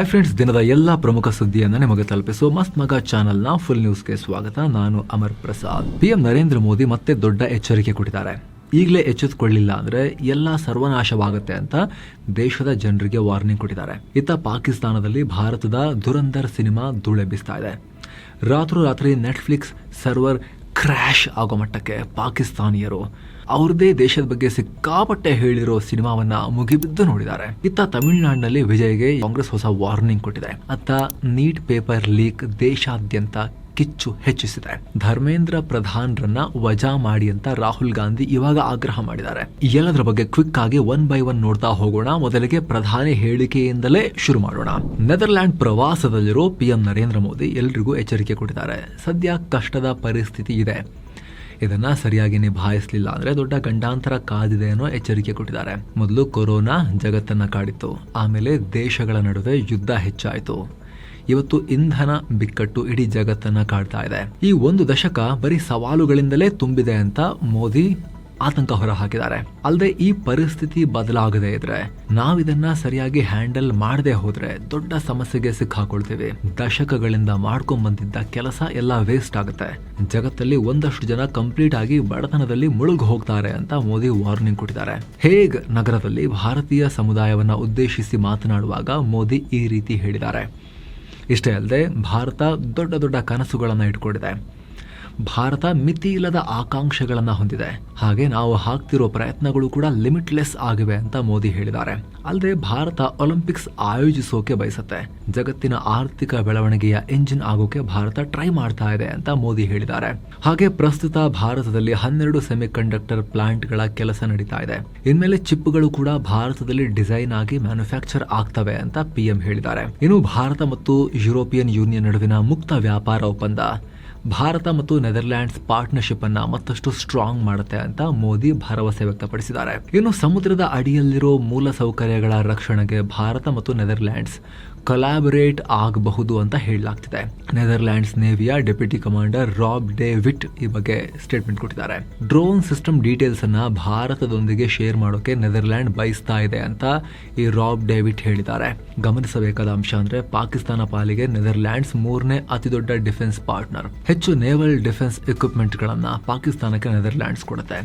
Hi friends, ದಿನದ ಎಲ್ಲ ಪ್ರಮುಖ ಸುದ್ದಿಯನ್ನು ನಿಮಗೆ ತಲುಪಿಸುವ ಮಸ್ತ್ ಮಗ ಚಾನೆಲ್ನ ಫುಲ್ ನ್ಯೂಸ್ಗೆ ಸ್ವಾಗತ. ನಾನು ಅಮರ್ ಪ್ರಸಾದ್. ಪಿಎಂ ನರೇಂದ್ರ ಮೋದಿ ಮತ್ತೆ ದೊಡ್ಡ ಎಚ್ಚರಿಕೆ ಕೊಟ್ಟಿದ್ದಾರೆ. ಈಗಲೇ ಎಚ್ಚೆತ್ತುಕೊಳ್ಳಿಲ್ಲ ಅಂದ್ರೆ ಎಲ್ಲ ಸರ್ವನಾಶವಾಗುತ್ತೆ ಅಂತ ದೇಶದ ಜನರಿಗೆ ವಾರ್ನಿಂಗ್ ಕೊಟ್ಟಿದ್ದಾರೆ. ಇತ್ತ ಪಾಕಿಸ್ತಾನದಲ್ಲಿ ಭಾರತದ ಧುರಂಧರ್ ಸಿನಿಮಾ ಧೂಳೆಬ್ಬಿಸ್ತಾ ಇದೆ. ರಾತ್ರೋರಾತ್ರಿ ನೆಟ್ಫ್ಲಿಕ್ಸ್ ಸರ್ವರ್ ಕ್ರ್ಯಾಶ್ ಆಗೋ ಮಟ್ಟಕ್ಕೆ ಪಾಕಿಸ್ತಾನಿಯರು ಅವ್ರದೇ ದೇಶದ ಬಗ್ಗೆ ಸಿಕ್ಕಾಪಟ್ಟೆ ಹೇಳಿರೋ ಸಿನಿಮಾವನ್ನ ಮುಗಿಬಿದ್ದು ನೋಡಿದ್ದಾರೆ. ಇತ್ತ ತಮಿಳುನಾಡಿನಲ್ಲಿ ವಿಜಯ್ಗೆ ಕಾಂಗ್ರೆಸ್ ಹೊಸ ವಾರ್ನಿಂಗ್ ಕೊಟ್ಟಿದೆ. ಅತ್ತ ನೀಟ್ ಪೇಪರ್ ಲೀಕ್ ದೇಶಾದ್ಯಂತ ಕಿಚ್ಚು ಹೆಚ್ಚಿಸಿದೆ. ಧರ್ಮೇಂದ್ರ ಪ್ರಧಾನ್ರನ್ನ ವಜಾ ಮಾಡಿ ಅಂತ ರಾಹುಲ್ ಗಾಂಧಿ ಇವಾಗ ಆಗ್ರಹ ಮಾಡಿದ್ದಾರೆ. ಎಲ್ಲದರ ಬಗ್ಗೆ ಕ್ವಿಕ್ ಆಗಿ ಒನ್ ಬೈ ಒನ್ ನೋಡ್ತಾ ಹೋಗೋಣ. ಮೊದಲಿಗೆ ಪ್ರಧಾನಿ ಹೇಳಿಕೆಯಿಂದಲೇ ಶುರು ಮಾಡೋಣ. ನೆದರ್ಲ್ಯಾಂಡ್ ಪ್ರವಾಸದಲ್ಲಿರೋ ಪಿಎಂ ನರೇಂದ್ರ ಮೋದಿ ಎಲ್ರಿಗೂ ಎಚ್ಚರಿಕೆ ಕೊಟ್ಟಿದ್ದಾರೆ. ಸದ್ಯ ಕಷ್ಟದ ಪರಿಸ್ಥಿತಿ ಇದೆ, ಇದನ್ನ ಸರಿಯಾಗಿ ನಿಭಾಯಿಸಲಿಲ್ಲ ಅಂದ್ರೆ ದೊಡ್ಡ ಗಂಡಾಂತರ ಕಾದಿದೆ ಅನ್ನೋ ಎಚ್ಚರಿಕೆ ಕೊಟ್ಟಿದ್ದಾರೆ. ಮೊದಲು ಕೊರೋನಾ ಜಗತ್ತನ್ನ ಕಾಡಿತ್ತು, ಆಮೇಲೆ ದೇಶಗಳ ನಡುವೆ ಯುದ್ಧ ಹೆಚ್ಚಾಯಿತು, ಇವತ್ತು ಇಂಧನ ಬಿಕ್ಕಟ್ಟು ಇಡೀ ಜಗತ್ತನ್ನ ಕಾಡ್ತಾ ಇದೆ. ಈ ಒಂದು ದಶಕ ಬರೀ ಸವಾಲುಗಳಿಂದಲೇ ತುಂಬಿದೆ ಅಂತ ಮೋದಿ ಆತಂಕ ಹೊರ ಹಾಕಿದ್ದಾರೆ. ಅಲ್ಲದೆ ಈ ಪರಿಸ್ಥಿತಿ ಬದಲಾಗದೆ ಇದ್ರೆ, ನಾವಿದನ್ನ ಸರಿಯಾಗಿ ಹ್ಯಾಂಡಲ್ ಮಾಡದೆ ಹೋದ್ರೆ ದೊಡ್ಡ ಸಮಸ್ಯೆಗೆ ಸಿಕ್ಕಾಕೊಳ್ತೀವಿ. ದಶಕಗಳಿಂದ ಮಾಡ್ಕೊಂಡ್ ಬಂದಿದ್ದ ಕೆಲಸ ಎಲ್ಲ ವೇಸ್ಟ್ ಆಗುತ್ತೆ. ಜಗತ್ತಲ್ಲಿ ಒಂದಷ್ಟು ಜನ ಕಂಪ್ಲೀಟ್ ಆಗಿ ಬಡತನದಲ್ಲಿ ಮುಳುಗಿ ಹೋಗ್ತಾರೆ ಅಂತ ಮೋದಿ ವಾರ್ನಿಂಗ್ ಕೊಟ್ಟಿದ್ದಾರೆ. ಹೇಗ್ ನಗರದಲ್ಲಿ ಭಾರತೀಯ ಸಮುದಾಯವನ್ನ ಉದ್ದೇಶಿಸಿ ಮಾತನಾಡುವಾಗ ಮೋದಿ ಈ ರೀತಿ ಹೇಳಿದ್ದಾರೆ. ಇಷ್ಟೇ ಅಲ್ಲದೆ ಭಾರತ ದೊಡ್ಡ ದೊಡ್ಡ ಕನಸುಗಳನ್ನ ಇಟ್ಕೊಂಡಿದೆ. ಭಾರತ ಮಿತಿ ಇಲ್ಲದ ಆಕಾಂಕ್ಷೆಗಳನ್ನ ಹೊಂದಿದೆ. ಹಾಗೆ ನಾವು ಹಾಕ್ತಿರೋ ಪ್ರಯತ್ನಗಳು ಕೂಡ ಲಿಮಿಟ್ಲೆಸ್ ಆಗಿವೆ ಅಂತ ಮೋದಿ ಹೇಳಿದ್ದಾರೆ. ಅಲ್ಲದೆ ಭಾರತ ಒಲಿಂಪಿಕ್ಸ್ ಆಯೋಜಿಸೋಕೆ ಬಯಸುತ್ತೆ. ಜಗತ್ತಿನ ಆರ್ಥಿಕ ಬೆಳವಣಿಗೆಯ ಎಂಜಿನ್ ಆಗೋಕೆ ಭಾರತ ಟ್ರೈ ಮಾಡ್ತಾ ಇದೆ ಅಂತ ಮೋದಿ ಹೇಳಿದ್ದಾರೆ. ಹಾಗೆ ಪ್ರಸ್ತುತ ಭಾರತದಲ್ಲಿ 12 ಸೆಮಿಕಂಡಕ್ಟರ್ ಪ್ಲಾಂಟ್ಗಳ ಕೆಲಸ ನಡೀತಾ ಇದೆ. ಇನ್ಮೇಲೆ ಚಿಪ್ಗಳು ಕೂಡ ಭಾರತದಲ್ಲಿ ಡಿಸೈನ್ ಆಗಿ ಮ್ಯಾನುಫ್ಯಾಕ್ಚರ್ ಆಗ್ತವೆ ಅಂತ ಪಿಎಂ ಹೇಳಿದ್ದಾರೆ. ಇನ್ನು ಭಾರತ ಮತ್ತು ಯುರೋಪಿಯನ್ ಯೂನಿಯನ್ ನಡುವಿನ ಮುಕ್ತ ವ್ಯಾಪಾರ ಒಪ್ಪಂದ ಭಾರತ ಮತ್ತು ನೆದರ್ಲ್ಯಾಂಡ್ಸ್ ಪಾರ್ಟ್ನರ್ಶಿಪ್ ಅನ್ನ ಮತ್ತಷ್ಟು ಸ್ಟ್ರಾಂಗ್ ಮಾಡುತ್ತೆ ಅಂತ ಮೋದಿ ಭರವಸೆ ವ್ಯಕ್ತಪಡಿಸಿದ್ದಾರೆ. ಇನ್ನು ಸಮುದ್ರದ ಅಡಿಯಲ್ಲಿರೋ ಮೂಲ ಸೌಕರ್ಯಗಳ ರಕ್ಷಣೆಗೆ ಭಾರತ ಮತ್ತು ನೆದರ್ಲ್ಯಾಂಡ್ಸ್ ಕೊಲಾಬರೇಟ್ ಆಗಬಹುದು ಅಂತ ಹೇಳಲಾಗ್ತಿದೆ. ನೆದರ್ಲ್ಯಾಂಡ್ಸ್ ನೇವಿಯ ಡೆಪ್ಯೂಟಿ ಕಮಾಂಡರ್ ರಾಬ್ ಡೇವಿಡ್ ಈ ಬಗ್ಗೆ ಸ್ಟೇಟ್ಮೆಂಟ್ ಕೊಟ್ಟಿದ್ದಾರೆ. ಡ್ರೋನ್ ಸಿಸ್ಟಮ್ ಡೀಟೇಲ್ಸ್ ಅನ್ನ ಭಾರತದೊಂದಿಗೆ ಶೇರ್ ಮಾಡೋಕೆ ನೆದರ್ಲ್ಯಾಂಡ್ ಬಯಸ್ತಾ ಇದೆ ಅಂತ ಈ ರಾಬ್ ಡೇವಿಡ್ ಹೇಳಿದ್ದಾರೆ. ಗಮನಿಸಬೇಕಾದ ಅಂಶ ಅಂದ್ರೆ ಪಾಕಿಸ್ತಾನ ಪಾಲಿಗೆ ನೆದರ್ಲ್ಯಾಂಡ್ಸ್ 3ನೇ ಅತಿ ದೊಡ್ಡ ಡಿಫೆನ್ಸ್ ಪಾರ್ಟ್ನರ್. ಹೆಚ್ಚು ನೇವಲ್ ಡಿಫೆನ್ಸ್ ಎಕ್ವಿಪ್ಮೆಂಟ್ ಗಳನ್ನ ಪಾಕಿಸ್ತಾನಕ್ಕೆ ನೆದರ್ಲ್ಯಾಂಡ್ಸ್ ಕೊಡುತ್ತೆ.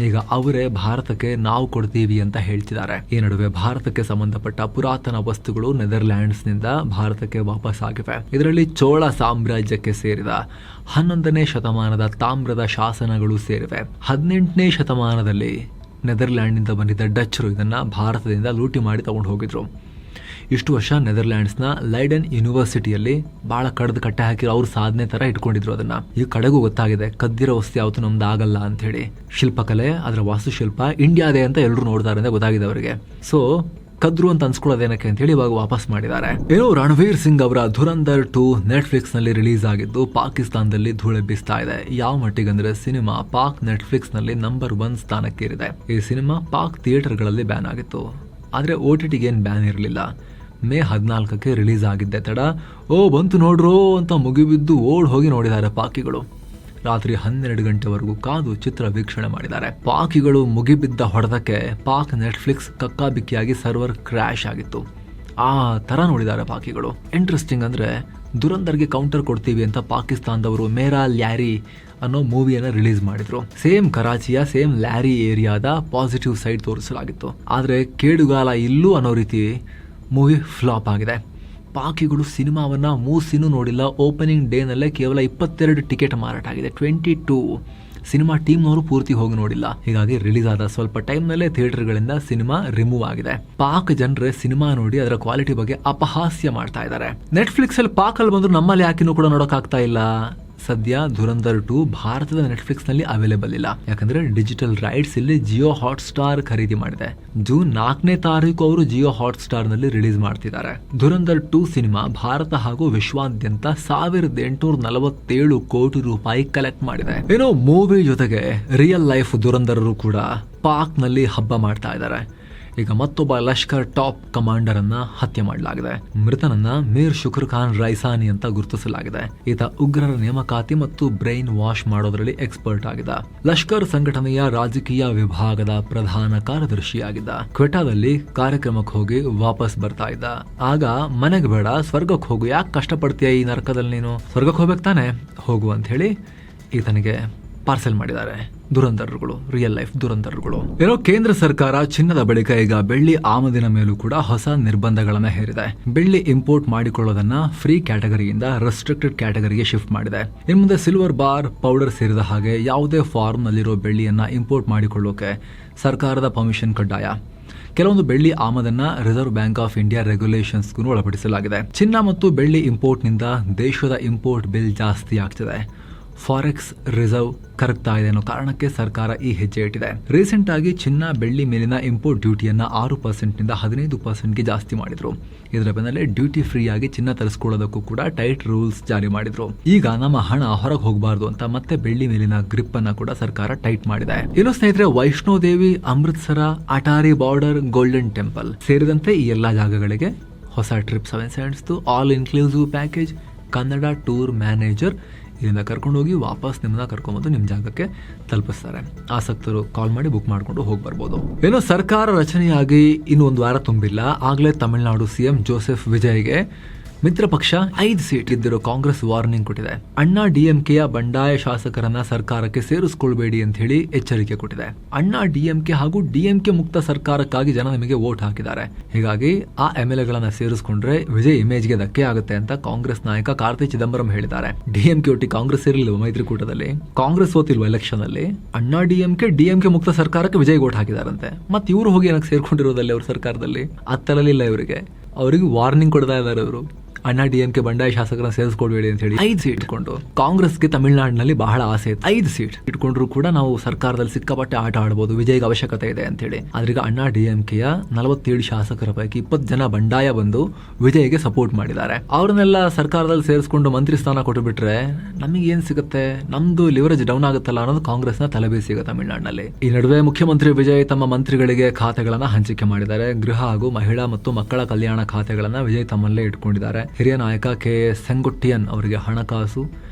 ಈಗ ಅವರೇ ಭಾರತಕ್ಕೆ ನಾವು ಕೊಡ್ತೀವಿ ಅಂತ ಹೇಳ್ತಿದ್ದಾರೆ. ಈ ನಡುವೆ ಭಾರತಕ್ಕೆ ಸಂಬಂಧಪಟ್ಟ ಪುರಾತನ ವಸ್ತುಗಳು ನೆದರ್ಲ್ಯಾಂಡ್ಸ್ ನಿಂದ ಭಾರತಕ್ಕೆ ವಾಪಸ್ ಆಗಿವೆ. ಇದರಲ್ಲಿ ಚೋಳ ಸಾಮ್ರಾಜ್ಯಕ್ಕೆ ಸೇರಿದ 11ನೇ ಶತಮಾನದ ತಾಮ್ರದ ಶಾಸನಗಳು ಸೇರಿವೆ. 18ನೇ ಶತಮಾನದಲ್ಲಿ ನೆದರ್ಲ್ಯಾಂಡ್ ನಿಂದ ಬಂದಿದ್ದ ಡಚ್ಚರು ಇದನ್ನ ಭಾರತದಿಂದ ಲೂಟಿ ಮಾಡಿ ತಗೊಂಡು ಹೋಗಿದ್ರು. ಇಷ್ಟು ವರ್ಷ ನೆದರ್ಲ್ಯಾಂಡ್ಸ್ನ ಲೈಡೆನ್ ಯೂನಿವರ್ಸಿಟಿಯಲ್ಲಿ ಬಹಳ ಕಡ್ದು ಕಟ್ಟೆ ಹಾಕಿರೋ ಅವ್ರ ಸಾಧನೆ ತರ ಇಟ್ಕೊಂಡಿದ್ರು. ಅದನ್ನ ಈ ಕಡೆಗೂ ಗೊತ್ತಾಗಿದೆ ಕದ್ದಿರೋ ವಸ್ತು ಯಾವತ್ತು ನಮ್ದು ಆಗಲ್ಲ ಅಂತ ಹೇಳಿ. ಶಿಲ್ಪಕಲೆ, ಅದರ ವಾಸ್ತುಶಿಲ್ಪ ಇಂಡಿಯಾದೇ ಅಂತ ಎಲ್ಲರೂ ನೋಡ್ತಾರೆ ಅಂತ ಗೊತ್ತಾಗಿದೆ ಅವರಿಗೆ. ಸೊ ಕದ್ರು ಅಂತ ಅನ್ಸ್ಕೊಳ್ಳೋದೇನಕ್ಕೆ ಅಂತ ಹೇಳಿ ಇವಾಗ ವಾಪಸ್ ಮಾಡಿದ್ದಾರೆ. ಏನೋ ರಣವೀರ್ ಸಿಂಗ್ ಅವರ ಧುರಂಧರ್ 2 ನೆಟ್ಫ್ಲಿಕ್ಸ್ ನಲ್ಲಿ ರಿಲೀಸ್ ಆಗಿದ್ದು ಪಾಕಿಸ್ತಾನದಲ್ಲಿ ಧೂಳೆಬ್ಬಿಸ್ತಾ ಇದೆ. ಯಾವ ಮಟ್ಟಿಗೆ ಅಂದ್ರೆ ಸಿನಿಮಾ ಪಾಕ್ ನೆಟ್ಫ್ಲಿಕ್ಸ್ ನಲ್ಲಿ ನಂಬರ್ 1 ಸ್ಥಾನಕ್ಕೇರಿದೆ. ಈ ಸಿನಿಮಾ ಪಾಕ್ ಥಿಯೇಟರ್ಗಳಲ್ಲಿ ಬ್ಯಾನ್ ಆಗಿತ್ತು, ಆದ್ರೆ OTTಗೆ ಏನ್ ಬ್ಯಾನ್ ಇರಲಿಲ್ಲ. ಮೇ 14ಕ್ಕೆ ರಿಲೀಸ್ ಆಗಿದ್ದೆ ತಡ ಬಂತು ನೋಡ್ರೋ ಅಂತ ಮುಗಿಬಿದ್ದು ಓಡ್ ಹೋಗಿ ನೋಡಿದ್ದಾರೆ ಪಾಕಿಗಳು. ರಾತ್ರಿ 12 ಗಂಟೆವರೆಗೂ ಕಾದು ಚಿತ್ರ ವೀಕ್ಷಣೆ ಮಾಡಿದ್ದಾರೆ. ಪಾಕಿಗಳು ಮುಗಿಬಿದ್ದ ಹೊಡೆದಕ್ಕೆ ಪಾಕ್ ನೆಟ್ಫ್ಲಿಕ್ಸ್ ಕಕ್ಕಾಬಿಕ್ಕಿಯಾಗಿ ಸರ್ವರ್ ಕ್ರ್ಯಾಶ್ ಆಗಿತ್ತು. ಆ ತರ ನೋಡಿದ್ದಾರೆ ಪಾಕಿಗಳು. ಇಂಟ್ರೆಸ್ಟಿಂಗ್ ಅಂದ್ರೆ ದುರಂಧರ್ಗೆ ಕೌಂಟರ್ ಕೊಡ್ತೀವಿ ಅಂತ ಪಾಕಿಸ್ತಾನದವರು ಮೇರಾ ಲ್ಯಾರಿ ಅನ್ನೋ ಮೂವಿಯನ್ನ ರಿಲೀಸ್ ಮಾಡಿದ್ರು. ಸೇಮ್ ಕರಾಚಿಯ ಸೇಮ್ ಲ್ಯಾರಿ ಏರಿಯಾದ ಪಾಸಿಟಿವ್ ಸೈಡ್ ತೋರಿಸಲಾಗಿತ್ತು. ಆದ್ರೆ ಕೇಡುಗಾಲ ಇಲ್ಲೂ ಅನ್ನೋ ರೀತಿ ಮೂವಿ ಫ್ಲಾಪ್ ಆಗಿದೆ. ಪಾಕಿಗಳು ಸಿನಿಮಾವನ್ನ 3 ಸೀನು ನೋಡಿಲ್ಲ. ಓಪನಿಂಗ್ ಡೇ ನಲ್ಲೇ ಕೇವಲ 22 ಟಿಕೆಟ್ ಮಾರಾಟ ಆಗಿದೆ. 22 ಸಿನಿಮಾ ಟೀಮ್ನವರು ಪೂರ್ತಿ ಹೋಗಿ ನೋಡಿಲ್ಲ. ಹೀಗಾಗಿ ರಿಲೀಸ್ ಆದ ಸ್ವಲ್ಪ ಟೈಮ್ ನಲ್ಲೇ ಥಿಯೇಟರ್ಗಳಿಂದ ಸಿನಿಮಾ ರಿಮೂವ್ ಆಗಿದೆ. ಪಾಕ್ ಜನರೇ ಸಿನಿಮಾ ನೋಡಿ ಅದರ ಕ್ವಾಲಿಟಿ ಬಗ್ಗೆ ಅಪಹಾಸ್ಯ ಮಾಡ್ತಾ ಇದ್ದಾರೆ. ನೆಟ್ಫ್ಲಿಕ್ಸ್ ಅಲ್ಲಿ ಪಾಕ್ ಅಲ್ಲಿ ಬಂದ್ರು ನಮ್ಮಲ್ಲಿ ಯಾಕಿನೂ ಕೂಡ ನೋಡಕ್ ಆಗ್ತಾ ಇಲ್ಲ. ಸದ್ಯ ಧುರಂಧರ್ 2 ಭಾರತದ ನೆಟ್ಫ್ಲಿಕ್ಸ್ ನಲ್ಲಿ ಅವೈಲೇಬಲ್ ಇಲ್ಲ. ಯಾಕಂದ್ರೆ ಡಿಜಿಟಲ್ ರೈಟ್ಸ್ ಇಲ್ಲಿ ಜಿಯೋ ಹಾಟ್ ಸ್ಟಾರ್ ಖರೀದಿ ಮಾಡಿದೆ. ಜೂನ್ 4ನೇ ತಾರೀಕು ಅವರು ಜಿಯೋ ಹಾಟ್ ಸ್ಟಾರ್ ನಲ್ಲಿ ರಿಲೀಸ್ ಮಾಡ್ತಿದ್ದಾರೆ. ಧುರಂಧರ್ 2 ಸಿನಿಮಾ ಭಾರತ ಹಾಗೂ ವಿಶ್ವಾದ್ಯಂತ 1847 ಕೋಟಿ ರೂಪಾಯಿ ಕಲೆಕ್ಟ್ ಮಾಡಿದೆ. ಏನೋ ಮೂವಿ ಜೊತೆಗೆ ರಿಯಲ್ ಲೈಫ್ ಧುರಂಧರರು ಕೂಡ ಪಾಕ್ ನಲ್ಲಿ ಹಬ್ಬ ಮಾಡ್ತಾ ಇದ್ದಾರೆ. ಈಗ ಮತ್ತೊಬ್ಬ ಲಷ್ಕರ್ ಟಾಪ್ ಕಮಾಂಡರ್ ಅನ್ನ ಹತ್ಯೆ ಮಾಡಲಾಗಿದೆ. ಮೃತನನ್ನ ಮೀರ್ ಶುಕ್ರ್ ಖಾನ್ ರೈಸಾನಿ ಅಂತ ಗುರುತಿಸಲಾಗಿದೆ. ಈತ ಉಗ್ರರ ನೇಮಕಾತಿ ಮತ್ತು ಬ್ರೈನ್ ವಾಶ್ ಮಾಡೋದ್ರಲ್ಲಿ ಎಕ್ಸ್ಪರ್ಟ್ ಆಗಿದ್ದ. ಲಷ್ಕರ್ ಸಂಘಟನೆಯ ರಾಜಕೀಯ ವಿಭಾಗದ ಪ್ರಧಾನ ಕಾರ್ಯದರ್ಶಿಯಾಗಿದ್ದ. ಕ್ವೆಟಾದಲ್ಲಿ ಕಾರ್ಯಕ್ರಮಕ್ಕೆ ಹೋಗಿ ವಾಪಸ್ ಬರ್ತಾ ಇದ್ದ. ಆಗ ಮನೆಗೆ ಬೇಡ, ಸ್ವರ್ಗಕ್ಕೆ ಹೋಗು, ಯಾಕೆ ಕಷ್ಟಪಡ್ತೀಯ ಈ ನರಕದಲ್ಲಿ, ನೀನು ಸ್ವರ್ಗಕ್ಕೆ ಹೋಗ್ಬೇಕು ತಾನೆ, ಹೋಗು ಅಂತ ಹೇಳಿ ಈತನಿಗೆ ಪಾರ್ಸೆಲ್ ಮಾಡಿದ್ದಾರೆ. ದುರಂತರುಗಳು, ರಿಯಲ್ ಲೈಫ್ ದುರಂತರುಗಳು. ಏನೋ ಕೇಂದ್ರ ಸರ್ಕಾರ ಚಿನ್ನದ ಬಳಿಕ ಈಗ ಬೆಳ್ಳಿ ಆಮದಿನ ಮೇಲೂ ಕೂಡ ಹೊಸ ನಿರ್ಬಂಧಗಳನ್ನ ಹೇರಿದೆ. ಬೆಳ್ಳಿ ಇಂಪೋರ್ಟ್ ಮಾಡಿಕೊಳ್ಳೋದನ್ನ ಫ್ರೀ ಕ್ಯಾಟಗರಿಯಿಂದ ರೆಸ್ಟ್ರಿಕ್ಟೆಡ್ ಕ್ಯಾಟಗರಿಗೆ ಶಿಫ್ಟ್ ಮಾಡಿದೆ. ಇನ್ನು ಮುಂದೆ ಸಿಲ್ವರ್ ಬಾರ್, ಪೌಡರ್ ಸೇರಿದ ಹಾಗೆ ಯಾವುದೇ ಫಾರ್ಮ್ ನಲ್ಲಿರೋ ಬೆಳ್ಳಿಯನ್ನ ಇಂಪೋರ್ಟ್ ಮಾಡಿಕೊಳ್ಳೋಕೆ ಸರ್ಕಾರದ ಪರ್ಮಿಷನ್ ಕಡ್ಡಾಯ. ಕೆಲವೊಂದು ಬೆಳ್ಳಿ ಆಮದನ್ನ ರಿಸರ್ವ್ ಬ್ಯಾಂಕ್ ಆಫ್ ಇಂಡಿಯಾ ರೆಗ್ಯುಲೇಷನ್ಸ್ಗೂ ಒಳಪಡಿಸಲಾಗಿದೆ. ಚಿನ್ನ ಮತ್ತು ಬೆಳ್ಳಿ ಇಂಪೋರ್ಟ್ನಿಂದ ದೇಶದ ಇಂಪೋರ್ಟ್ ಬಿಲ್ ಜಾಸ್ತಿ ಆಗ್ತಿದೆ. ಫಾರೆಕ್ಸ್ ರಿಸರ್ವ್ ಕರಗ್ತಾ ಇದೆ ಅನ್ನೋ ಕಾರಣಕ್ಕೆ ಸರ್ಕಾರ ಈ ಹೆಜ್ಜೆ ಇಟ್ಟಿದೆ. ರೀಸೆಂಟ್ ಆಗಿ ಚಿನ್ನ, ಬೆಳ್ಳಿ ಮೇಲಿನ ಇಂಪೋರ್ಟ್ ಡ್ಯೂಟಿಯನ್ನ 6% 15%ಗೆ ಜಾಸ್ತಿ ಮಾಡಿದ್ರು. ಇದರ ಬೆನ್ನಲ್ಲೇ ಡ್ಯೂಟಿ ಫ್ರೀ ಆಗಿ ಚಿನ್ನ ತರಿಸ್ಕೊಳ್ಳೋದಕ್ಕೂ ಕೂಡ ಟೈಟ್ ರೂಲ್ಸ್ ಜಾರಿ ಮಾಡಿದ್ರು. ಈಗ ನಮ್ಮ ಹಣ ಹೊರಗೆ ಹೋಗಬಾರ್ದು ಅಂತ ಮತ್ತೆ ಬೆಳ್ಳಿ ಮೇಲಿನ ಗ್ರಿಪ್ ಅನ್ನ ಕೂಡ ಸರ್ಕಾರ ಟೈಟ್ ಮಾಡಿದೆ. ಇನ್ನು ಸ್ನೇಹಿತರೆ, Vaishno Devi, Amritsar, Attari border, golden temple ಸೇರಿದಂತೆ ಈ ಎಲ್ಲಾ ಜಾಗಗಳಿಗೆ ಹೊಸ ಟ್ರಿಪ್ 7 ಸೆಂಟ್ಸ್ all inclusive package Kannada tour manager ಇಲ್ಲಿಂದ ಕರ್ಕೊಂಡು ಹೋಗಿ ವಾಪಸ್ ನಿಮ್ಮನ್ನ ಕರ್ಕೊಂಡ್ಬಂದು ನಿಮ್ಮ ಜಾಗಕ್ಕೆ ತಲುಪಿಸ್ತಾರೆ. ಆಸಕ್ತರು ಕಾಲ್ ಮಾಡಿ ಬುಕ್ ಮಾಡ್ಕೊಂಡು ಹೋಗಿ ಬರ್ಬೋದು. ಏನೋ ಸರ್ಕಾರ ರಚನೆಯಾಗಿ ಇನ್ನು 1 ವಾರ ತುಂಬಿಲ್ಲ, ಆಗ್ಲೇ ತಮಿಳುನಾಡು ಸಿಎಂ ಜೋಸೆಫ್ ವಿಜಯ್ಗೆ ಮಿತ್ರ ಪಕ್ಷ 5 ಸೀಟ್ ಇದ್ದಿರೋ ಕಾಂಗ್ರೆಸ್ ವಾರ್ನಿಂಗ್ ಕೊಟ್ಟಿದೆ. ಅಣ್ಣಾ ಡಿಎಂಕೆಯ ಬಂಡಾಯ ಶಾಸಕರನ್ನ ಸರ್ಕಾರಕ್ಕೆ ಸೇರಿಸಿಕೊಳ್ಬೇಡಿ ಅಂತ ಹೇಳಿ ಎಚ್ಚರಿಕೆ ಕೊಟ್ಟಿದೆ. ಅಣ್ಣಾ ಡಿಎಂಕೆ ಹಾಗೂ ಡಿಎಂಕೆ ಮುಕ್ತ ಸರ್ಕಾರಕ್ಕಾಗಿ ಜನ ನಿಮಗೆ ವೋಟ್ ಹಾಕಿದ್ದಾರೆ. ಹೀಗಾಗಿ ಆ ಎಂಎಲ್ಎಗಳನ್ನ ಸೇರಿಸಿಕೊಂಡ್ರೆ ವಿಜಯ್ ಇಮೇಜ್ಗೆ ಧಕ್ಕೆ ಆಗುತ್ತೆ ಅಂತ ಕಾಂಗ್ರೆಸ್ ನಾಯಕ ಕಾರ್ತಿ ಚಿದಂಬರಂ ಹೇಳಿದ್ದಾರೆ. ಡಿಎಂಕೆ ಒಟ್ಟಿ ಕಾಂಗ್ರೆಸ್ ಇರಲಿಲ್ವ ಮೈತ್ರಿಕೂಟದಲ್ಲಿ? ಕಾಂಗ್ರೆಸ್ ಸೋತಿಲ್ವ ಎಲೆಕ್ಷನ್ ಅಲ್ಲಿ? ಅಣ್ಣಾ ಡಿಎಂಕೆ ಮುಕ್ತ ಸರ್ಕಾರಕ್ಕೆ ವಿಜಯ್ ವೋಟ್ ಹಾಕಿದಾರಂತೆ. ಮತ್ತೆ ಇವರು ಹೋಗಿ ಏನಕ್ಕೆ ಸೇರ್ಕೊಂಡಿರೋದಲ್ಲಿ ಅವ್ರ ಸರ್ಕಾರದಲ್ಲಿ? ಅತ್ತಲಿಲ್ಲ ಇವರಿಗೆ. ಅವರಿಗೆ ವಾರ್ನಿಂಗ್ ಕೊಡ್ತಾ ಇದ್ದಾರೆ ಅವರು. ಅಣ್ಣಾ ಡಿಎಂಕೆ ಬಂಡಾಯ ಶಾಸಕರನ್ನ ಸೇರಿಸ್ಕೊಡ್ಬೇಡಿ ಅಂತ ಹೇಳಿ 5 ಸೀಟ್ ಇಟ್ಕೊಂಡು. ಕಾಂಗ್ರೆಸ್ಗೆ ತಮಿಳುನಾಡಿನಲ್ಲಿ ಬಹಳ ಆಸೆ ಇತ್ತು, 5 ಸೀಟ್ ಇಟ್ಕೊಂಡ್ರು ಕೂಡ ನಾವು ಸರ್ಕಾರದಲ್ಲಿ ಸಿಕ್ಕಾಪಟ್ಟೆ ಆಟ ಆಡಬಹುದು, ವಿಜಯ್ಗೆ ಅವಶ್ಯಕತೆ ಇದೆ ಅಂತ ಹೇಳಿ. ಆದ್ರೀಗ ಅಣ್ಣಾ ಡಿಎಂಕೆಯ 47 ಶಾಸಕರ ಪೈಕಿ 20 ಜನ ಬಂಡಾಯ ಬಂದು ವಿಜಯ್ಗೆ ಸಪೋರ್ಟ್ ಮಾಡಿದ್ದಾರೆ. ಅವ್ರನ್ನೆಲ್ಲ ಸರ್ಕಾರದಲ್ಲಿ ಸೇರಿಸ್ಕೊಂಡು ಮಂತ್ರಿ ಸ್ಥಾನ ಕೊಟ್ಟು ಬಿಟ್ರೆ ನಮಗೆ ಏನ್ ಸಿಗುತ್ತೆ? ನಮ್ದು ಲಿವರೇಜ್ ಡೌನ್ ಆಗುತ್ತಲ್ಲ ಅನ್ನೋದು ಕಾಂಗ್ರೆಸ್ನ ತಲೆಬೇಸಿ ಈಗ ತಮಿಳುನಾಡಿನಲ್ಲಿ. ಈ ನಡುವೆ ಮುಖ್ಯಮಂತ್ರಿ ವಿಜಯ್ ತಮ್ಮ ಮಂತ್ರಿಗಳಿಗೆ ಖಾತೆಗಳನ್ನ ಹಂಚಿಕೆ ಮಾಡಿದ್ದಾರೆ. ಗೃಹ ಹಾಗೂ ಮಹಿಳಾ ಮತ್ತು ಮಕ್ಕಳ ಕಲ್ಯಾಣ ಖಾತೆಗಳನ್ನ ವಿಜಯ್ ತಮ್ಮಲ್ಲೇ ಇಟ್ಕೊಂಡಿದ್ದಾರೆ. ಹಿರಿಯ ನಾಯಕ KS ಸೆಂಗುಟ್ಟಿಯನ್ ಅವರಿಗೆ ಹಣಕಾಸು,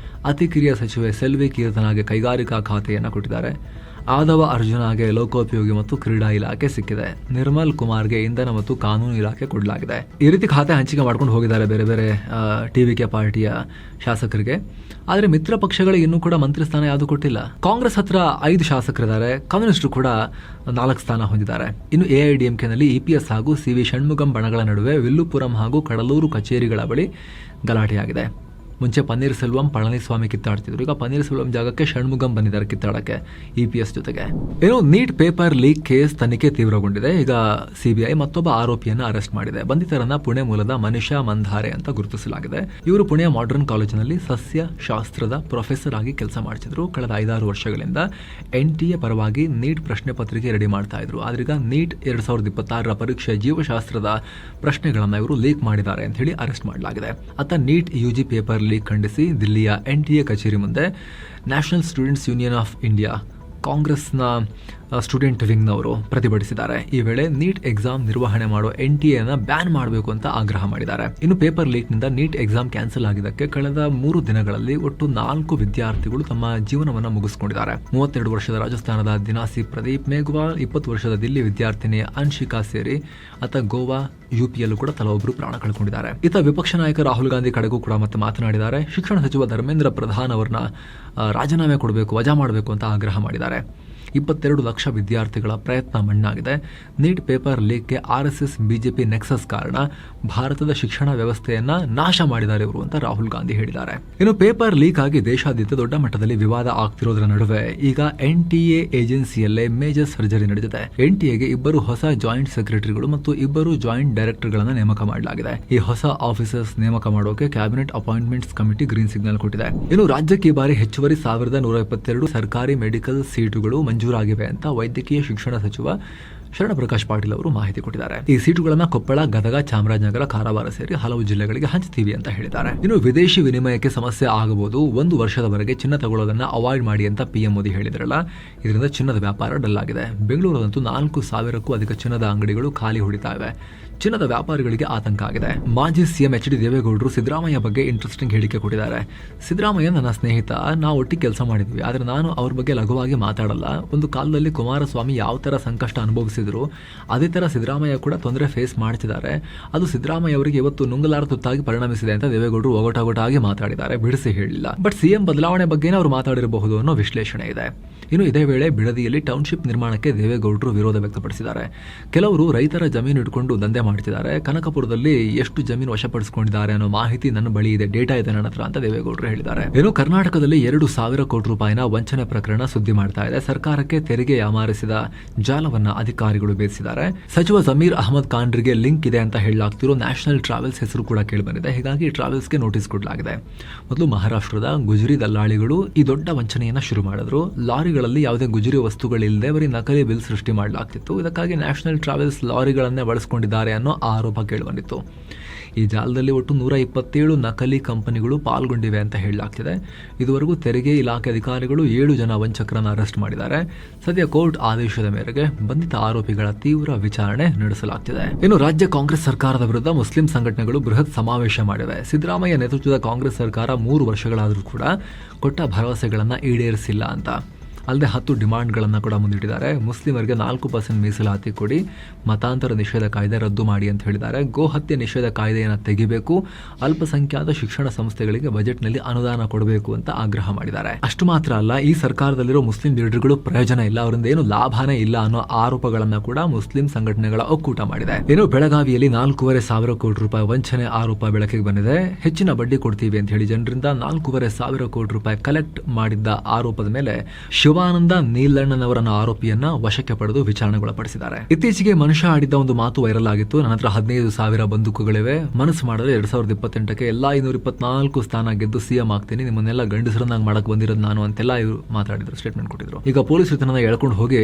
ಅತಿ ಕಿರಿಯ ಸಚಿವೆ ಸೆಲ್ವಿ ಕೀರ್ತನಾಗೆ ಕೈಗಾರಿಕಾ ಖಾತೆಯನ್ನು ಕೊಟ್ಟಿದ್ದಾರೆ. ಆದವ ಅರ್ಜುನಾಗೆ ಲೋಕೋಪಯೋಗಿ ಮತ್ತು ಕ್ರೀಡಾ ಇಲಾಖೆ ಸಿಕ್ಕಿದೆ. ನಿರ್ಮಲ್ ಕುಮಾರ್ಗೆ ಇಂಧನ ಮತ್ತು ಕಾನೂನು ಇಲಾಖೆ ಕೊಡಲಾಗಿದೆ. ಈ ರೀತಿ ಖಾತೆ ಹಂಚಿಕೆ ಮಾಡ್ಕೊಂಡು ಹೋಗಿದ್ದಾರೆ ಬೇರೆ ಬೇರೆ TVK ಪಾರ್ಟಿಯ ಶಾಸಕರಿಗೆ. ಆದರೆ ಮಿತ್ರ ಪಕ್ಷಗಳಿಗೆ ಇನ್ನೂ ಕೂಡ ಮಂತ್ರಿ ಸ್ಥಾನ ಯಾವುದು ಕೊಟ್ಟಿಲ್ಲ. ಕಾಂಗ್ರೆಸ್ ಹತ್ರ 5 ಶಾಸಕರಿದ್ದಾರೆ, ಕಮ್ಯುನಿಸ್ಟರು ಕೂಡ 4 ಸ್ಥಾನ ಹೊಂದಿದ್ದಾರೆ. ಇನ್ನು AIDMKನಲ್ಲಿ EPS ಹಾಗೂ CV ಷಣ್ಮುಗಂ ಬಣಗಳ ನಡುವೆ ವಿಲ್ಲುಪುರಂ ಹಾಗೂ ಕಡಲೂರು ಕಚೇರಿಗಳ ಬಳಿ ಗಲಾಟೆಯಾಗಿದೆ. ಮುಂಚೆ ಪನ್ನೀರ್ ಸೆಲ್ವಂ ಪಳನಿಸ್ವಾಮಿ ಕಿತ್ತಾಡ್ತಿದ್ರು. ಈಗ ಪನ್ನೀರ್ ಸೆಲ್ವಂ ಜಾಗಕ್ಕೆ ಷಣ್ಮುಗಂ ಬಂದಿದ್ದಾರೆ ಕಿತ್ತಾಡಕ್ಕೆ EPS ಜೊತೆಗೆ. ಏನು ನೀಟ್ ಪೇಪರ್ ಲೀಕ್ ಕೇಸ್ ತನಿಖೆ ತೀವ್ರಗೊಂಡಿದೆ. ಈಗ CBI ಮತ್ತೊಬ್ಬ ಆರೋಪಿಯನ್ನು ಅರೆಸ್ಟ್ ಮಾಡಿದೆ. ಬಂಧಿತರನ್ನ ಪುಣೆ ಮೂಲದ ಮನಿಷಾ ಮಂಧಾರೆ ಅಂತ ಗುರುತಿಸಲಾಗಿದೆ. ಇವರು ಪುಣೆಯ ಮಾಡರ್ನ್ ಕಾಲೇಜಿನಲ್ಲಿ ಸಸ್ಯಶಾಸ್ತ್ರದ ಪ್ರೊಫೆಸರ್ ಆಗಿ ಕೆಲಸ ಮಾಡ್ತಿದ್ರು. ಕಳೆದ 5-6 ವರ್ಷಗಳಿಂದ NTA ಪರವಾಗಿ ನೀಟ್ ಪ್ರಶ್ನೆ ಪತ್ರಿಕೆ ರೆಡಿ ಮಾಡ್ತಾ ಇದ್ರು. ಆದ್ರೀಗ ನೀಟ್ 2026 ಪರೀಕ್ಷೆ ಜೀವಶಾಸ್ತ್ರದ ಪ್ರಶ್ನೆಗಳನ್ನ ಇವರು ಲೀಕ್ ಮಾಡಿದ್ದಾರೆ ಅಂತ ಹೇಳಿ ಅರೆಸ್ಟ್ ಮಾಡಲಾಗಿದೆ. ಅತ್ತ ನೀಟ್ UG ಪೇಪರ್ ಲೀಕ್ ಖಂಡಿಸಿ ದಿಲ್ಲಿಯ NTA ಕಚೇರಿ ಮುಂದೆ national students union of India, ಕಾಂಗ್ರೆಸ್ನ ಸ್ಟೂಡೆಂಟ್ ವಿಂಗ್ನವರು ಪ್ರತಿಭಟಿಸಿದ್ದಾರೆ. ಈ ವೇಳೆ ನೀಟ್ ಎಕ್ಸಾಮ್ ನಿರ್ವಹಣೆ ಮಾಡೋ NTA ಬ್ಯಾನ್ ಮಾಡಬೇಕು ಅಂತ ಆಗ್ರಹ ಮಾಡಿದ್ದಾರೆ. ಇನ್ನು ಪೇಪರ್ ಲೀಕ್ ನಿಂದ ನೀಟ್ ಎಕ್ಸಾಮ್ ಕ್ಯಾನ್ಸಲ್ ಆಗಿದ್ದಕ್ಕೆ ಕಳೆದ 3 ದಿನಗಳಲ್ಲಿ ಒಟ್ಟು 4 ವಿದ್ಯಾರ್ಥಿಗಳು ತಮ್ಮ ಜೀವನವನ್ನು ಮುಗಿಸಿಕೊಂಡಿದ್ದಾರೆ. 32 ವರ್ಷದ ರಾಜಸ್ಥಾನದ ದಿನಾಸಿ ಪ್ರದೀಪ್ ಮೇಘವಾಲ್, 20 ವರ್ಷದ ದಿಲ್ಲಿ ವಿದ್ಯಾರ್ಥಿನಿ ಅನ್ಶಿಕಾ ಸೇರಿ ಗೋವಾ UPಯಲ್ಲೂ ಕೂಡ ತಲಾ ಒಬ್ಬರು ಪ್ರಾಣ ಕಳ್ಕೊಂಡಿದ್ದಾರೆ. ಇತ ವಿಪಕ್ಷ ನಾಯಕ ರಾಹುಲ್ ಗಾಂಧಿ ಕಡೆಗೂ ಕೂಡ ಮತ್ತೆ ಮಾತನಾಡಿದ್ದಾರೆ. ಶಿಕ್ಷಣ ಸಚಿವ ಧರ್ಮೇಂದ್ರ ಪ್ರಧಾನ್ ಅವರನ್ನ ರಾಜೀನಾಮೆ ಕೊಡಬೇಕು, ವಜಾ ಮಾಡಬೇಕು ಅಂತ ಆಗ್ರಹ ಮಾಡಿದ್ದಾರೆ. 22 ಲಕ್ಷ ವಿದ್ಯಾರ್ಥಿಗಳ ಪ್ರಯತ್ನ ಮಣ್ಣಾಗಿದೆ. ನೀಟ್ ಪೇಪರ್ ಲೀಕ್ಗೆ RSS BJP ನೆಕ್ಸಸ್ ಕಾರಣ ಭಾರತದ ಶಿಕ್ಷಣ ವ್ಯವಸ್ಥೆಯನ್ನ ನಾಶ ಮಾಡಿದ್ದಾರೆ ಇವರು ಅಂತ ರಾಹುಲ್ ಗಾಂಧಿ ಹೇಳಿದ್ದಾರೆ. ಇನ್ನು ಪೇಪರ್ ಲೀಕ್ ಆಗಿ ದೇಶಾದ್ಯಂತ ದೊಡ್ಡ ಮಟ್ಟದಲ್ಲಿ ವಿವಾದ ಆಗ್ತಿರೋದ್ರ ನಡುವೆ ಈಗ NTA ಏಜೆನ್ಸಿಯಲ್ಲೇ ಮೇಜರ್ ಸರ್ಜರಿ ನಡೆದಿದೆ. NTAಗೆ 2 ಹೊಸ ಜಾಯಿಂಟ್ ಸೆಕ್ರೆಟರಿಗಳು ಮತ್ತು 2 ಜಾಯಿಂಟ್ ಡೈರೆಕ್ಟರ್ಗಳನ್ನು ನೇಮಕ ಮಾಡಲಾಗಿದೆ. ಈ ಹೊಸ ಆಫೀಸರ್ಸ್ ನೇಮಕ ಮಾಡೋಕೆ cabinet appointments committee green signal ಕೊಟ್ಟಿದೆ. ಇನ್ನು ರಾಜ್ಯಕ್ಕೆ ಈ ಬಾರಿ ಹೆಚ್ಚುವರಿ 1122 ಸರ್ಕಾರಿ ಮೆಡಿಕಲ್ ಸೀಟುಗಳು ಮಂಜೂರಾಗಿವೆ ಅಂತ ವೈದ್ಯಕೀಯ ಶಿಕ್ಷಣ ಸಚಿವ ಶರಣಪ್ರಕಾಶ್ ಪಾಟೀಲ್ ಅವರು ಮಾಹಿತಿ ಕೊಟ್ಟಿದ್ದಾರೆ. ಈ ಸೀಟುಗಳನ್ನ ಕೊಪ್ಪಳ, ಗದಗ, ಚಾಮರಾಜನಗರ, ಕಾರವಾರ ಸೇರಿ ಹಲವು ಜಿಲ್ಲೆಗಳಿಗೆ ಹಂಚ್ತೀವಿ ಅಂತ ಹೇಳಿದ್ದಾರೆ. ಇನ್ನು ವಿದೇಶಿ ವಿನಿಮಯಕ್ಕೆ ಸಮಸ್ಯೆ ಆಗಬಹುದು, 1 ವರ್ಷದವರೆಗೆ ಚಿನ್ನ ತಗೊಳ್ಳೋದನ್ನ ಅವಾಯ್ಡ್ ಮಾಡಿ ಅಂತ PM ಮೋದಿ ಹೇಳಿದ್ರಲ್ಲ, ಇದರಿಂದ ಚಿನ್ನದ ವ್ಯಾಪಾರ ಡಲ್ ಆಗಿದೆ. ಬೆಂಗಳೂರಿನಂತೂ 4,000ಕ್ಕೂ ಅಧಿಕ ಚಿನ್ನದ ಅಂಗಡಿಗಳು ಖಾಲಿ ಹೊಡಿತಾ ಇವೆ. ಚಿನ್ನದ ವ್ಯಾಪಾರಿಗಳಿಗೆ ಆತಂಕ ಆಗಿದೆ. ಮಾಜಿ CM HD ದೇವೇಗೌಡರು ಸಿದ್ದರಾಮಯ್ಯ ಬಗ್ಗೆ ಇಂಟ್ರೆಸ್ಟಿಂಗ್ ಹೇಳಿಕೆ ಕೊಟ್ಟಿದ್ದಾರೆ. ಸಿದ್ದರಾಮಯ್ಯ ನನ್ನ ಸ್ನೇಹಿತ, ನಾವು ಒಟ್ಟಿಗೆ ಕೆಲಸ ಮಾಡಿದ್ವಿ, ಆದರೆ ನಾನು ಅವ್ರ ಬಗ್ಗೆ ಲಘುವಾಗಿ ಮಾತಾಡಲ್ಲ. ಒಂದು ಕಾಲದಲ್ಲಿ ಕುಮಾರಸ್ವಾಮಿ ಯಾವ ತರ ಸಂಕಷ್ಟ ಅನುಭವಿಸಿದ್ರು ಅದೇ ತರ ಸಿದ್ದರಾಮಯ್ಯ ಕೂಡ ತೊಂದರೆ ಫೇಸ್ ಮಾಡ್ತಿದ್ದಾರೆ. ಅದು ಸಿದ್ದರಾಮಯ್ಯ ಅವರಿಗೆ ಇವತ್ತು ನುಂಗಲಾರ ತುತ್ತಾಗಿ ಪರಿಣಮಿಸಿದೆ ಅಂತ ದೇವೇಗೌಡರು ಒಗಟಾಗಿ ಮಾತಾಡಿದ್ದಾರೆ, ಬಿಡಿಸಿ ಹೇಳಿಲ್ಲ. ಬಟ್ CM ಬದಲಾವಣೆ ಬಗ್ಗೆನೇ ಅವರು ಮಾತಾಡಿರಬಹುದು ಅನ್ನೋ ವಿಶ್ಲೇಷಣೆ ಇದೆ. ಇನ್ನು ಇದೇ ವೇಳೆ ಬಿಡದಿಯಲ್ಲಿ ಟೌನ್ಶಿಪ್ ನಿರ್ಮಾಣಕ್ಕೆ ದೇವೇಗೌಡರು ವಿರೋಧ ವ್ಯಕ್ತಪಡಿಸಿದ್ದಾರೆ. ಕೆಲವರು ರೈತರ ಜಮೀನು ಇಟ್ಕೊಂಡು ದಂಧೆ ಮಾಡ್ತಿದ್ದಾರೆ. ಕನಕಪುರದಲ್ಲಿ ಎಷ್ಟು ಜಮೀನು ವಶಪಡಿಸಿಕೊಂಡಿದ್ದಾರೆ ಅನ್ನೋ ಮಾಹಿತಿ ನನ್ನ ಬಳಿ ಇದೆ, ಡೇಟಾ ಇದೆ ನನ್ನ ಹತ್ರ ಅಂತ ದೇವೇಗೌಡರು ಹೇಳಿದ್ದಾರೆ. ಇನ್ನು ಕರ್ನಾಟಕದಲ್ಲಿ 2,000 ಕೋಟಿ ರೂಪಾಯಿನ ವಂಚನೆ ಪ್ರಕರಣ ಸುದ್ದಿ ಮಾಡ್ತಾ ಇದೆ. ಸರ್ಕಾರಕ್ಕೆ ತೆರಿಗೆ ಯಾಮಾರಿಸಿದ ಜಾಲವನ್ನ ಅಧಿಕಾರಿಗಳು ಬೇಯಿಸಿದ್ದಾರೆ. ಸಚಿವ ಜಮೀರ್ ಅಹಮದ್ ಖಾನ್ರಿಗೆ ಲಿಂಕ್ ಇದೆ ಅಂತ ಹೇಳಲಾಗ್ತಿರೋ ನ್ಯಾಷನಲ್ ಟ್ರಾವೆಲ್ಸ್ ಹೆಸರು ಕೂಡ ಕೇಳಿಬಂದಿದೆ. ಹೀಗಾಗಿ ಟ್ರಾವೆಲ್ಸ್ಗೆ ನೋಟಿಸ್ ಕೊಡಲಾಗಿದೆ. ಮೊದಲು ಮಹಾರಾಷ್ಟ್ರದ ಗುಜರಿ ದಲ್ಲಾಳಿಗಳು ಈ ದೊಡ್ಡ ವಂಚನೆಯನ್ನ ಶುರು ಮಾಡಿದ್ರು. ಲಾರಿಗಳಲ್ಲಿ ಯಾವುದೇ ಗುಜರಿ ವಸ್ತುಗಳಿಲ್ಲದೆ ಬರೀ ನಕಲಿ ಬಿಲ್ ಸೃಷ್ಟಿ ಮಾಡಲಾಗ್ತಿತ್ತು. ಇದಕ್ಕಾಗಿ ನ್ಯಾಷನಲ್ ಟ್ರಾವೆಲ್ಸ್ ಲಾರಿಗಳನ್ನೇ ಬಳಸಿಕೊಂಡಿದ್ದಾರೆ ಅನ್ನೋ ಆರೋಪ ಕೇಳಿಬಂದಿತ್ತು. ಈ ಜಾಲದಲ್ಲಿ ಒಟ್ಟು 127 ನಕಲಿ ಕಂಪನಿಗಳು ಪಾಲ್ಗೊಂಡಿವೆ ಅಂತ ಹೇಳಲಾಗ್ತಿದೆ. ಇದುವರೆಗೂ ತೆರಿಗೆ ಇಲಾಖೆ ಅಧಿಕಾರಿಗಳು 7 ಜನ ವಂಚಕರನ್ನು ಅರೆಸ್ಟ್ ಮಾಡಿದ್ದಾರೆ. ಸದ್ಯ ಕೋರ್ಟ್ ಆದೇಶದ ಮೇರೆಗೆ ಬಂಧಿತ ಆರೋಪಿಗಳ ತೀವ್ರ ವಿಚಾರಣೆ ನಡೆಸಲಾಗ್ತಿದೆ. ಇನ್ನು ರಾಜ್ಯ ಕಾಂಗ್ರೆಸ್ ಸರ್ಕಾರದ ವಿರುದ್ಧ ಮುಸ್ಲಿಂ ಸಂಘಟನೆಗಳು ಬೃಹತ್ ಸಮಾವೇಶ ಮಾಡಿವೆ. ಸಿದ್ದರಾಮಯ್ಯ ನೇತೃತ್ವದ ಕಾಂಗ್ರೆಸ್ ಸರ್ಕಾರ 3 ವರ್ಷಗಳಾದರೂ ಕೂಡ ಕೊಟ್ಟ ಭರವಸೆಗಳನ್ನು ಈಡೇರಿಸಿಲ್ಲ ಅಂತ. ಅಲ್ಲದೆ 10 ಡಿಮಾಂಡ್ಗಳನ್ನು ಕೂಡ ಮುಂದಿಟ್ಟಿದ್ದಾರೆ. ಮುಸ್ಲಿಮರಿಗೆ 4% ಮೀಸಲಾತಿ ಕೊಡಿ, ಮತಾಂತರ ನಿಷೇಧ ಕಾಯ್ದೆ ರದ್ದು ಮಾಡಿ ಅಂತ ಹೇಳಿದ್ದಾರೆ. ಗೋಹತ್ಯೆ ನಿಷೇಧ ಕಾಯ್ದೆಯನ್ನು ತೆಗಿಬೇಕು, ಅಲ್ಪಸಂಖ್ಯಾತ ಶಿಕ್ಷಣ ಸಂಸ್ಥೆಗಳಿಗೆ ಬಜೆಟ್ನಲ್ಲಿ ಅನುದಾನ ಕೊಡಬೇಕು ಅಂತ ಆಗ್ರಹ ಮಾಡಿದ್ದಾರೆ. ಅಷ್ಟು ಮಾತ್ರ ಅಲ್ಲ, ಈ ಸರ್ಕಾರದಲ್ಲಿರೋ ಮುಸ್ಲಿಂ ಲೀಡರ್ಗಳು ಪ್ರಯೋಜನ ಇಲ್ಲ, ಅವರಿಂದ ಏನು ಲಾಭನೇ ಇಲ್ಲ ಅನ್ನೋ ಆರೋಪಗಳನ್ನ ಕೂಡ ಮುಸ್ಲಿಂ ಸಂಘಟನೆಗಳ ಒಕ್ಕೂಟ ಮಾಡಿದೆ. ಇನ್ನು ಬೆಳಗಾವಿಯಲ್ಲಿ 4,500 ಕೋಟಿ ರೂಪಾಯಿ ವಂಚನೆ ಆರೋಪ ಬೆಳಕಿಗೆ ಬಂದಿದೆ. ಹೆಚ್ಚಿನ ಬಡ್ಡಿ ಕೊಡ್ತೀವಿ ಅಂತ ಹೇಳಿ ಜನರಿಂದ 4,500 ಕೋಟಿ ರೂಪಾಯಿ ಕಲೆಕ್ಟ್ ಮಾಡಿದ್ದ ಆರೋಪದ ಮೇಲೆ ಶಿವಾನಂದ ನೀಲಣ್ಣನವರನ್ನ ಆರೋಪಿಯನ್ನ ವಶಕ್ಕೆ ಪಡೆದು ವಿಚಾರಣೆಗೊಳಪಡಿಸಿದ್ದಾರೆ. ಇತ್ತೀಚೆಗೆ ಮನುಷ್ಯ ಆಡಿದ್ದ ಒಂದು ಮಾತು ವೈರಲ್ ಆಗಿತ್ತು. ನನ್ನ ಹತ್ರ 15,000 ಬಂದೂಕುಗಳಿವೆ, ಮನಸ್ಸು ಮಾಡಿದ್ರೆ 2028ಕ್ಕೆ ಎಲ್ಲಾ 524 ಸ್ಥಾನ ಗೆದ್ದು CM ಆಗ್ತೀನಿ, ನಿಮ್ಮನ್ನೆಲ್ಲ ಗಂಡಸರನ್ನಾಗಿ ಮಾಡಕ್ ಬಂದಿರೋದು ನಾನು ಅಂತೆಲ್ಲ ಇವರು ಮಾತಾಡಿದ್ರು, ಸ್ಟೇಟ್ಮೆಂಟ್ ಕೊಟ್ಟಿದ್ರು. ಈಗ ಪೊಲೀಸರು ತನ್ನ ಎಳ್ಕೊಂಡು ಹೋಗಿ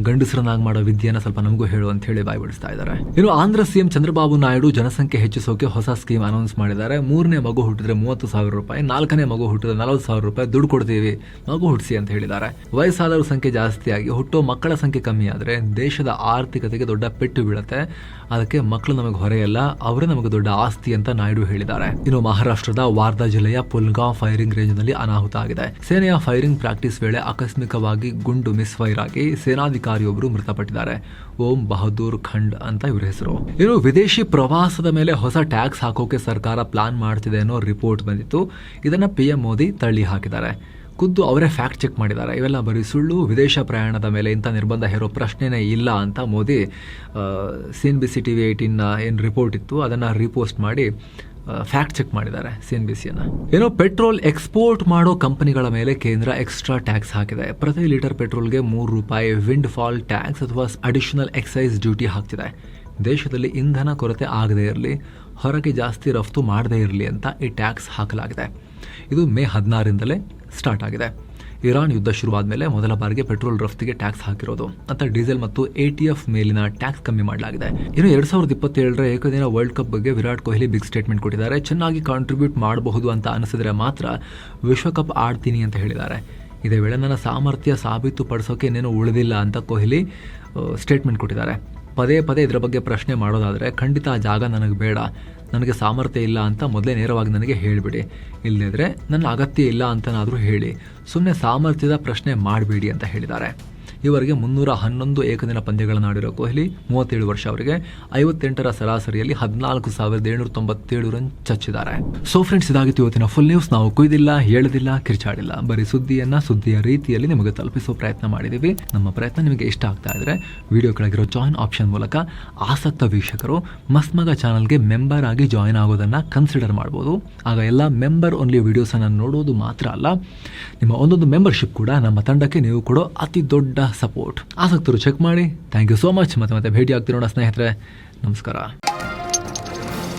ಗಂಡಸರನ್ನಾಗಿ ಮಾಡೋ ವಿದ್ಯೆನ ಸ್ವಲ್ಪ ನಮಗೂ ಹೇಳು ಅಂತ ಹೇಳಿ ಬಾಯ್ ಬಿಡಿಸ್ತಾ ಇದ್ದಾರೆ. ಇನ್ನು ಆಂಧ್ರ CM ಚಂದ್ರಬಾಬು ನಾಯ್ಡು ಜನಸಂಖ್ಯೆ ಹೆಚ್ಚಿಸೋಕೆ ಹೊಸ ಸ್ಕೀಮ್ ಅನೌನ್ಸ್ ಮಾಡಿದ್ದಾರೆ. 3ನೇ ಮಗು ಹುಟ್ಟಿದ್ರೆ 30,000 ರೂಪಾಯಿ, 4ನೇ ಮಗು ಹುಟ್ಟಿದ್ರೆ 40,000 ರೂಪಾಯಿ ದುಡ್ಡು ಕೊಡ್ತೀವಿ, ಮಗು ಹುಟ್ಟಿಸಿ ಅಂತ ಹೇಳಿದ್ದಾರೆ. ವಯಸ್ಸಾದವರ ಸಂಖ್ಯೆ ಜಾಸ್ತಿಯಾಗಿ ಹುಟ್ಟೋ ಮಕ್ಕಳ ಸಂಖ್ಯೆ ಕಮ್ಮಿ ಆದ್ರೆ ದೇಶದ ಆರ್ಥಿಕತೆಗೆ ದೊಡ್ಡ ಪೆಟ್ಟು ಬೀಳುತ್ತೆ. ಅದಕ್ಕೆ ಮಕ್ಕಳು ನಮಗೆ ಹೊರೆಯಲ್ಲ, ಅವರೇ ನಮಗೆ ದೊಡ್ಡ ಆಸ್ತಿ ಅಂತ ನಾಯ್ಡು ಹೇಳಿದ್ದಾರೆ. ಇನ್ನು ಮಹಾರಾಷ್ಟ್ರದ ವಾರ್ಧಾ ಜಿಲ್ಲೆಯ ಪುಲ್ಗಾಂವ್ ಫೈರಿಂಗ್ ರೇಂಜ್ ನಲ್ಲಿ ಅನಾಹುತ ಆಗಿದೆ. ಸೇನೆಯ ಫೈರಿಂಗ್ ಪ್ರಾಕ್ಟೀಸ್ ವೇಳೆ ಆಕಸ್ಮಿಕವಾಗಿ ಗುಂಡು ಮಿಸ್ಫೈರ್ ಆಗಿ ಸೇನಾಧಿಕಾರಿಯೊಬ್ಬರು ಮೃತಪಟ್ಟಿದ್ದಾರೆ. ಓಂ ಬಹದ್ದೂರ್ ಖಂಡ್ ಅಂತ ಇವರ ಹೆಸರು. ಇನ್ನು ವಿದೇಶಿ ಪ್ರವಾಸದ ಮೇಲೆ ಹೊಸ ಟ್ಯಾಕ್ಸ್ ಹಾಕೋಕೆ ಸರ್ಕಾರ ಪ್ಲಾನ್ ಮಾಡ್ತಿದೆ ಅನ್ನೋ ರಿಪೋರ್ಟ್ ಬಂದಿತ್ತು. ಇದನ್ನ PM ಮೋದಿ ತಳ್ಳಿ ಹಾಕಿದ್ದಾರೆ. ಖುದ್ದು ಅವರೇ ಫ್ಯಾಕ್ಟ್ ಚೆಕ್ ಮಾಡಿದ್ದಾರೆ. ಇವೆಲ್ಲ ಬರೀ ಸುಳ್ಳು, ವಿದೇಶ ಪ್ರಯಾಣದ ಮೇಲೆ ಇಂಥ ನಿರ್ಬಂಧ ಹೇರೋ ಪ್ರಶ್ನೆನೇ ಇಲ್ಲ ಅಂತ ಮೋದಿ CNBC TV 18 ಏನು ರಿಪೋರ್ಟ್ ಇತ್ತು ಅದನ್ನು ರೀಪೋಸ್ಟ್ ಮಾಡಿ ಫ್ಯಾಕ್ಟ್ ಚೆಕ್ ಮಾಡಿದ್ದಾರೆ CNBCಯನ್ನು. ಏನೋ ಪೆಟ್ರೋಲ್ ಎಕ್ಸ್ಪೋರ್ಟ್ ಮಾಡೋ ಕಂಪನಿಗಳ ಮೇಲೆ ಕೇಂದ್ರ ಎಕ್ಸ್ಟ್ರಾ ಟ್ಯಾಕ್ಸ್ ಹಾಕಿದೆ. ಪ್ರತಿ ಲೀಟರ್ ಪೆಟ್ರೋಲ್ಗೆ 3 ರೂಪಾಯಿ ವಿಂಡ್ ಫಾಲ್ ಟ್ಯಾಕ್ಸ್ ಅಥವಾ ಅಡಿಷನಲ್ ಎಕ್ಸೈಸ್ ಡ್ಯೂಟಿ ಹಾಕ್ತಿದೆ. ದೇಶದಲ್ಲಿ ಇಂಧನ ಕೊರತೆ ಆಗದೇ ಇರಲಿ, ಹೊರಗೆ ಜಾಸ್ತಿ ರಫ್ತು ಮಾಡದೇ ಇರಲಿ ಅಂತ ಈ ಟ್ಯಾಕ್ಸ್ ಹಾಕಲಾಗಿದೆ. ಇದು ಮೇ 16ರಿಂದಲೇ ಸ್ಟಾರ್ಟ್ ಆಗಿದೆ. ಇರಾನ್ ಯುದ್ಧ ಶುರುವಾದ ಮೇಲೆ ಮೊದಲ ಬಾರಿಗೆ ಪೆಟ್ರೋಲ್ ರಫ್ತಿಗೆ ಟ್ಯಾಕ್ಸ್ ಹಾಕಿರೋದು. ಅಂತ ಡೀಸೆಲ್ ಮತ್ತು ATF ಮೇಲಿನ ಟ್ಯಾಕ್ಸ್ ಕಮ್ಮಿ ಮಾಡಲಾಗಿದೆ. ಇನ್ನು 2027ರ ಏಕದಿನ ವರ್ಲ್ಡ್ ಕಪ್ ಬಗ್ಗೆ ವಿರಾಟ್ ಕೊಹ್ಲಿ ಬಿಗ್ ಸ್ಟೇಟ್ಮೆಂಟ್ ಕೊಟ್ಟಿದ್ದಾರೆ. ಚೆನ್ನಾಗಿ ಕಾಂಟ್ರಿಬ್ಯೂಟ್ ಮಾಡಬಹುದು ಅಂತ ಅನಿಸಿದ್ರೆ ಮಾತ್ರ ವಿಶ್ವಕಪ್ ಆಡ್ತೀನಿ ಅಂತ ಹೇಳಿದ್ದಾರೆ. ಇದೇ ವೇಳೆ ನನ್ನ ಸಾಮರ್ಥ್ಯ ಸಾಬೀತುಪಡಿಸೋಕೆ ಇನ್ನೇನು ಉಳಿದಿಲ್ಲ ಅಂತ ಕೊಹ್ಲಿ ಸ್ಟೇಟ್ಮೆಂಟ್ ಕೊಟ್ಟಿದ್ದಾರೆ. ಪದೇ ಪದೇ ಇದರ ಬಗ್ಗೆ ಪ್ರಶ್ನೆ ಮಾಡೋದಾದರೆ ಖಂಡಿತ ಆ ಜಾಗ ನನಗೆ ಬೇಡ, ನನಗೆ ಸಾಮರ್ಥ್ಯ ಇಲ್ಲ ಅಂತ ಮೊದಲೇ ನೇರವಾಗಿ ನನಗೆ ಹೇಳಿಬಿಡಿ. ಇಲ್ಲದಿದ್ದರೆ ನನ್ನ ಅಗತ್ಯ ಇಲ್ಲ ಅಂತನಾದರೂ ಹೇಳಿ, ಸುಮ್ಮನೆ ಸಾಮರ್ಥ್ಯದ ಪ್ರಶ್ನೆ ಮಾಡಬೇಡಿ ಅಂತ ಹೇಳಿದ್ದಾರೆ. ಈವರೆಗೆ 311 ಏಕದಿನ ಪಂದ್ಯಗಳನ್ನು ಆಡಿರೋ ಕೊಹ್ಲಿ 37 ವರ್ಷ ಅವರಿಗೆ 58ರ ಸರಾಸರಿಯಲ್ಲಿ 14,797 ರನ್ ಚಚ್ಚಿದ್ದಾರೆ. ಸೊ ಫ್ರೆಂಡ್ಸ್, ಇದಾಗಿತ್ತು ಇವತ್ತಿನ ಫುಲ್ ನ್ಯೂಸ್. ನಾವು ಕುಯ್ದಿಲ್ಲ, ಹೇಳದಿಲ್ಲ, ಕಿರ್ಚಾಡಿಲ್ಲ, ಬರೀ ಸುದ್ದಿಯ ರೀತಿಯಲ್ಲಿ ನಿಮಗೆ ತಲುಪಿಸೋ ಪ್ರಯತ್ನ ಮಾಡಿದ್ದೀವಿ. ನಮ್ಮ ಪ್ರಯತ್ನ ನಿಮಗೆ ಇಷ್ಟ ಆಗ್ತಾ ಇದ್ರೆ ವಿಡಿಯೋ ಕೆಳಗಿರೋ ಜಾಯಿನ್ ಆಪ್ಷನ್ ಮೂಲಕ ಆಸಕ್ತ ವೀಕ್ಷಕರು ಮಸ್ಮಗ ಚಾನಲ್ಗೆ ಮೆಂಬರ್ ಆಗಿ ಜಾಯಿನ್ ಆಗೋದನ್ನ ಕನ್ಸಿಡರ್ ಮಾಡ್ಬೋದು. ಆಗ ಎಲ್ಲ ಮೆಂಬರ್ ಓನ್ಲಿ ವಿಡಿಯೋಸನ್ನು ನೋಡೋದು ಮಾತ್ರ ಅಲ್ಲ, ನಿಮ್ಮ ಒಂದೊಂದು ಮೆಂಬರ್ಶಿಪ್ ಕೂಡ ನಮ್ಮ ತಂಡಕ್ಕೆ ನೀವು ಕೊಡೋ ಅತಿ ದೊಡ್ಡ ಸಪೋರ್ಟ್. ಆಸಕ್ತರು ಚೆಕ್ ಮಾಡಿ. Thank you so much. ಮತ್ತೆ ಭೇಟಿ ಆಗ್ತಿರೋಣ ಸ್ನೇಹಿತರೆ. ನಮಸ್ಕಾರ.